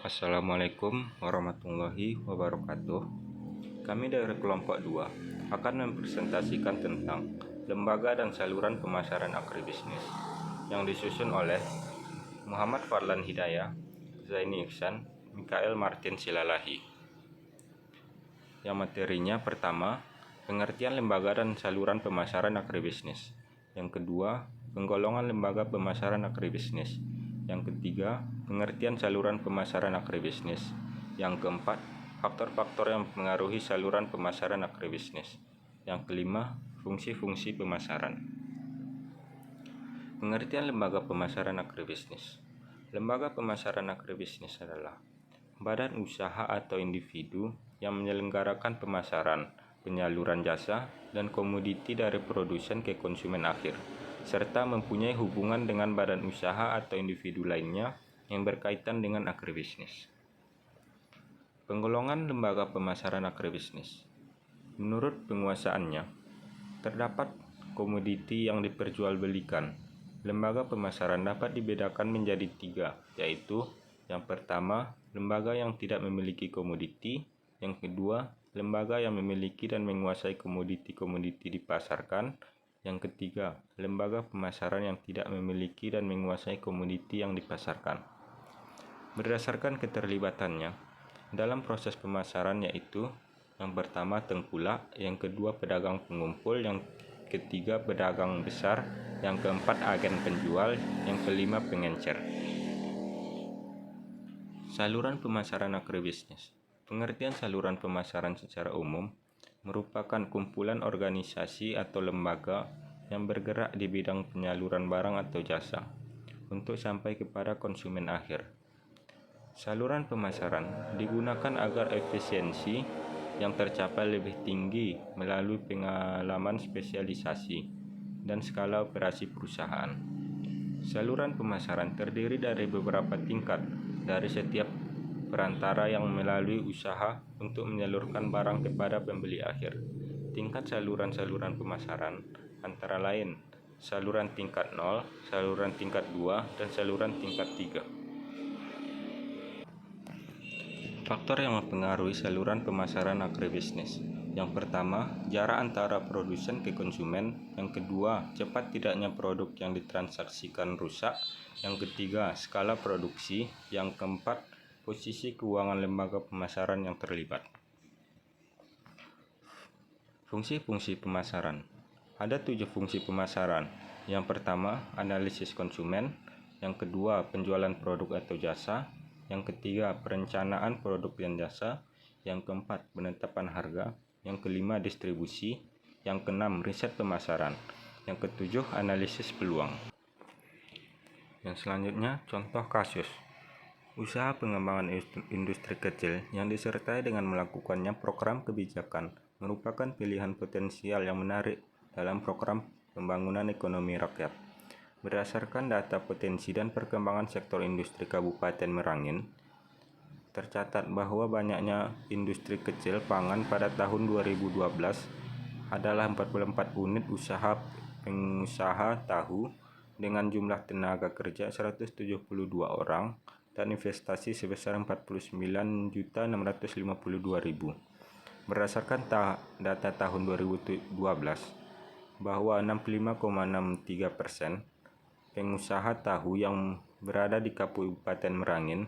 Assalamualaikum warahmatullahi wabarakatuh. Kami dari kelompok 2 akan mempresentasikan tentang lembaga dan saluran pemasaran agribisnis yang disusun oleh Muhammad Fadlan Hidayah, Zaini Ihsan, Mikael Martin Silalahi. Yang materinya pertama, pengertian lembaga dan saluran pemasaran agribisnis. Yang kedua, penggolongan lembaga pemasaran agribisnis. Yang ketiga, pengertian saluran pemasaran agribisnis. Yang keempat, faktor-faktor yang mempengaruhi saluran pemasaran agribisnis. Yang kelima, fungsi-fungsi pemasaran. Pengertian lembaga pemasaran agribisnis. Lembaga pemasaran agribisnis adalah badan usaha atau individu yang menyelenggarakan pemasaran, penyaluran jasa, dan komoditi dari produsen ke konsumen akhir, serta mempunyai hubungan dengan badan usaha atau individu lainnya yang berkaitan dengan agribisnis. Penggolongan lembaga pemasaran agribisnis. Menurut penguasaannya, terdapat komoditi yang diperjualbelikan. Lembaga pemasaran dapat dibedakan menjadi 3, yaitu yang pertama, lembaga yang tidak memiliki komoditi. Yang kedua, lembaga yang memiliki dan menguasai komoditi-komoditi dipasarkan. Yang ketiga, lembaga pemasaran yang tidak memiliki dan menguasai komoditi yang dipasarkan. Berdasarkan keterlibatannya dalam proses pemasaran, yaitu yang pertama tengkulak, yang kedua pedagang pengumpul, yang ketiga pedagang besar, yang keempat agen penjual, yang kelima pengencer. Saluran pemasaran agribisnis. Pengertian saluran pemasaran secara umum merupakan kumpulan organisasi atau lembaga yang bergerak di bidang penyaluran barang atau jasa untuk sampai kepada konsumen akhir. Saluran pemasaran digunakan agar efisiensi yang tercapai lebih tinggi melalui pengalaman spesialisasi dan skala operasi perusahaan. Saluran pemasaran terdiri dari beberapa tingkat dari setiap perantara yang melalui usaha untuk menyalurkan barang kepada pembeli akhir. Tingkat saluran-saluran pemasaran antara lain saluran tingkat 0, saluran tingkat 2, dan saluran tingkat 3. Faktor yang mempengaruhi saluran pemasaran agribisnis. Yang pertama, jarak antara produsen ke konsumen. Yang kedua, cepat tidaknya produk yang ditransaksikan rusak. Yang ketiga, skala produksi. Yang keempat, posisi keuangan lembaga pemasaran yang terlibat. Fungsi-fungsi pemasaran. Ada 7 fungsi pemasaran. Yang pertama, analisis konsumen. Yang kedua, penjualan produk atau jasa. Yang ketiga, perencanaan produk dan jasa. Yang keempat, penetapan harga. Yang kelima, distribusi. Yang keenam, riset pemasaran. Yang ketujuh, analisis peluang. Yang selanjutnya, contoh kasus. Usaha pengembangan industri kecil yang disertai dengan melakukannya program kebijakan merupakan pilihan potensial yang menarik dalam program pembangunan ekonomi rakyat. Berdasarkan data potensi dan perkembangan sektor industri Kabupaten Merangin, tercatat bahwa banyaknya industri kecil pangan pada tahun 2012 adalah 44 unit usaha pengusaha tahu dengan jumlah tenaga kerja 172 orang dan investasi sebesar 49.652.000. Berdasarkan data tahun 2012, bahwa 65,63% pengusaha tahu yang berada di Kabupaten Merangin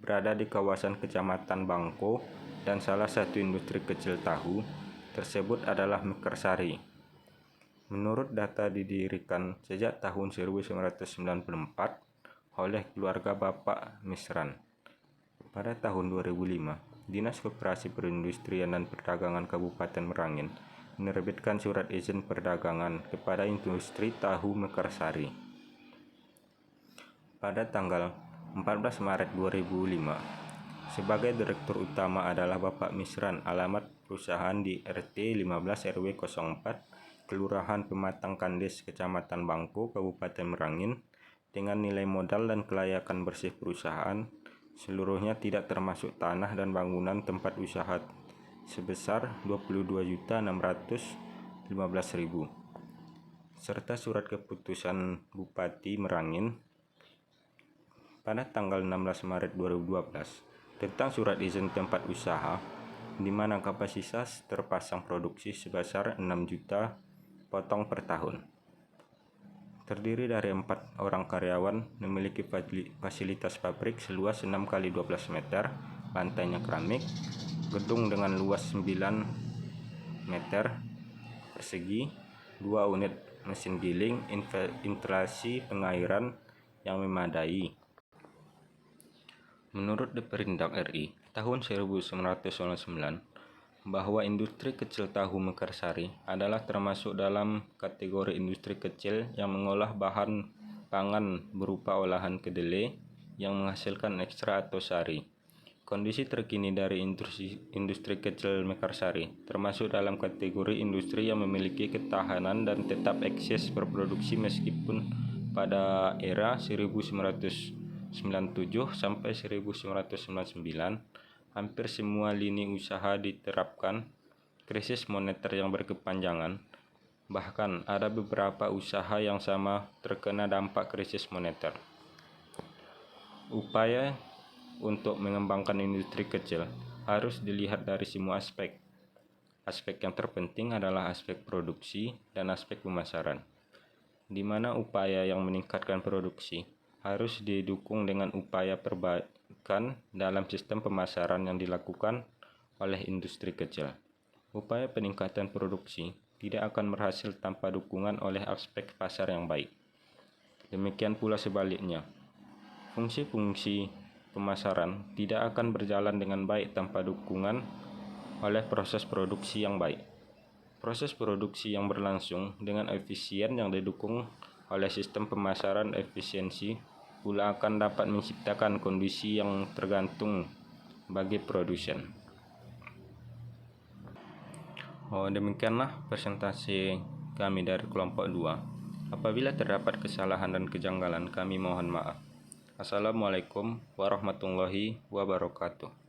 berada di kawasan Kecamatan Bangko, dan salah satu industri kecil tahu tersebut adalah Mekarsari. Menurut data didirikan sejak tahun 1994 oleh keluarga Bapak Misran. Pada tahun 2005, Dinas Koperasi Perindustrian dan Perdagangan Kabupaten Merangin menerbitkan surat izin perdagangan kepada industri tahu Mekarsari. Pada tanggal 14 Maret 2005, sebagai direktur utama adalah Bapak Misran. Alamat perusahaan di RT 15 RW 04, Kelurahan Pematang Kandes, Kecamatan Bangko, Kabupaten Merangin, dengan nilai modal dan kelayakan bersih perusahaan seluruhnya tidak termasuk tanah dan bangunan tempat usaha sebesar 22.615.000, serta surat keputusan Bupati Merangin pada tanggal 16 Maret 2012 tentang surat izin tempat usaha, di mana kapasitas terpasang produksi sebesar 6 juta potong per tahun. Terdiri dari 4 orang karyawan, memiliki fasilitas pabrik seluas 6 kali 12 meter, lantainya keramik, gedung dengan luas 9 meter persegi, 2 unit mesin giling, instalasi pengairan yang memadai. Menurut Deperindak RI tahun 1999, bahwa industri kecil tahu Mekarsari adalah termasuk dalam kategori industri kecil yang mengolah bahan pangan berupa olahan kedelai yang menghasilkan ekstra atau sari. Kondisi terkini dari industri kecil Mekarsari termasuk dalam kategori industri yang memiliki ketahanan dan tetap eksis berproduksi meskipun pada era 1997 sampai 1999 hampir semua lini usaha diterapkan krisis moneter yang berkepanjangan. Bahkan ada beberapa usaha yang sama terkena dampak krisis moneter. Upaya untuk mengembangkan industri kecil harus dilihat dari semua aspek. Aspek yang terpenting adalah aspek produksi dan aspek pemasaran, di mana upaya yang meningkatkan produksi harus didukung dengan upaya perbaikan dalam sistem pemasaran yang dilakukan oleh industri kecil. Upaya peningkatan produksi tidak akan berhasil tanpa dukungan oleh aspek pasar yang baik. Demikian pula sebaliknya, fungsi-fungsi pemasaran tidak akan berjalan dengan baik tanpa dukungan oleh proses produksi yang baik. Proses produksi yang berlangsung dengan efisien yang didukung oleh sistem pemasaran efisiensi pula akan dapat menciptakan kondisi yang tergantung bagi produsen. Demikianlah presentasi kami dari kelompok 2. Apabila terdapat kesalahan dan kejanggalan, kami mohon maaf. Assalamualaikum warahmatullahi wabarakatuh.